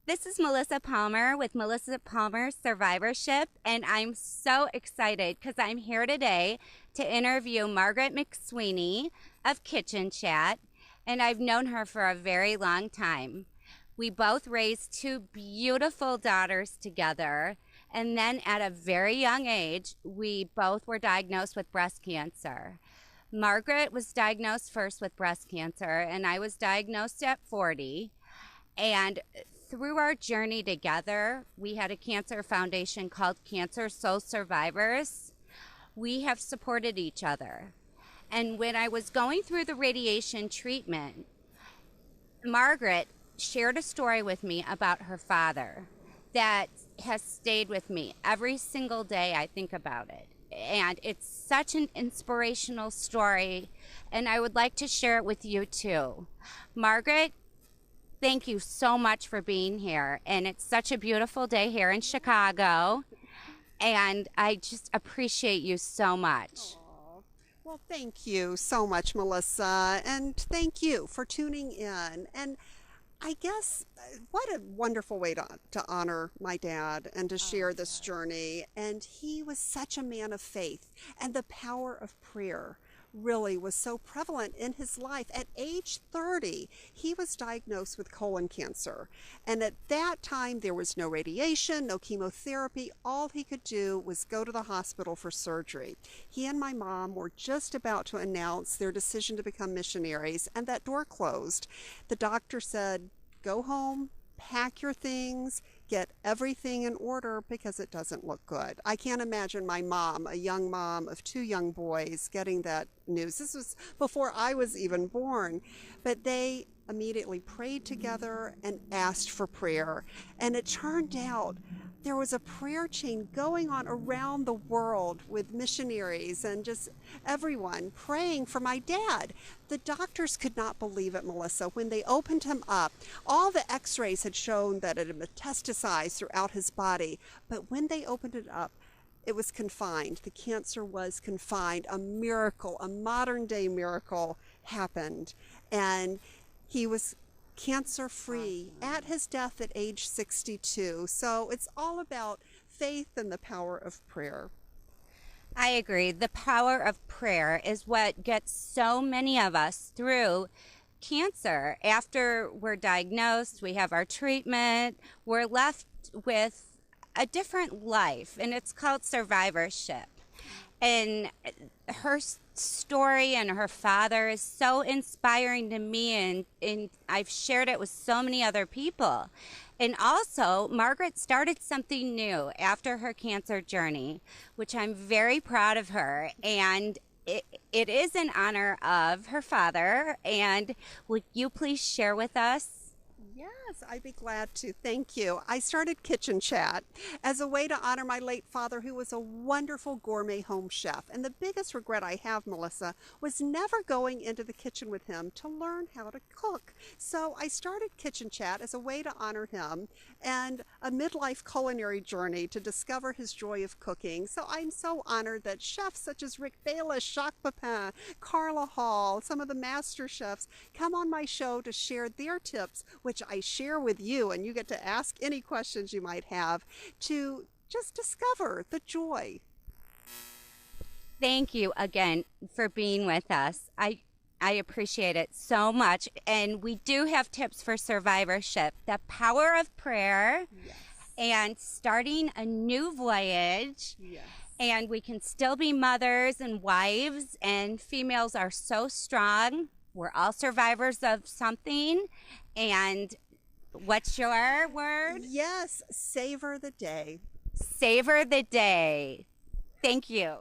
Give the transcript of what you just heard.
This is Melissa Palmer with Melissa Palmer Survivorship, and I'm so excited because I'm here today to interview Margaret McSweeney of Kitchen Chat, and I've known her for a very long time. We both raised two beautiful daughters together, and then at a very young age, we both were diagnosed with breast cancer. Margaret was diagnosed first with breast cancer, and I was diagnosed at 40. And through our journey together, we had a cancer foundation called Cancer Soul Survivors. We have supported each other. And when I was going through the radiation treatment, Margaret shared a story with me about her father that has stayed with me every single day I think about it. And it's such an inspirational story, and I would like to share it with you too. Margaret, thank you so much for being here. And it's such a beautiful day here in Chicago. And I just appreciate you so much. Aw. Well, thank you so much, Melissa, and thank you for tuning in. And I guess what a wonderful way to honor my dad and to share this journey. And he was such a man of faith, and the power of prayer really was so prevalent in his life. At age 30, he was diagnosed with colon cancer. And at that time, there was no radiation, no chemotherapy. All he could do was go to the hospital for surgery. He and my mom were just about to announce their decision to become missionaries, and that door closed. The doctor said, "Go home, pack your things, get everything in order because it doesn't look good." I can't imagine my mom, a young mom of two young boys, getting that news. This was before I was even born. But they immediately prayed together and asked for prayer. And it turned out there was a prayer chain going on around the world with missionaries and just everyone praying for my dad. The doctors could not believe it, Melissa. When they opened him up, all the x-rays had shown that it had metastasized throughout his body. But when they opened it up, it was confined. The cancer was confined. A miracle, a modern day miracle happened. And he was cancer free at his death at age 62. So it's all about faith and the power of prayer. I agree. The power of prayer is what gets so many of us through cancer. After we're diagnosed, we have our treatment, we're left with a different life, and it's called survivorship. And her story and her father is so inspiring to me, and I've shared it with so many other people. And also, Margaret started something new after her cancer journey, which I'm very proud of her. And it is in honor of her father. And would you please share with us? Yes, I'd be glad to. Thank you. I started Kitchen Chat as a way to honor my late father, who was a wonderful gourmet home chef. And the biggest regret I have, Melissa, was never going into the kitchen with him to learn how to cook. So I started Kitchen Chat as a way to honor him and a midlife culinary journey to discover his joy of cooking. So I'm so honored that chefs such as Rick Bayless, Jacques Pepin, Carla Hall, some of the master chefs come on my show to share their tips, which I share with you, and you get to ask any questions you might have to just discover the joy. Thank you again for being with us. I appreciate it so much. And we do have tips for survivorship, the power of prayer, Yes. and starting a new voyage. Yes. And we can still be mothers and wives, and females are so strong. We're all survivors of something. And what's your word? Yes, savor the day. Savor the day. Thank you.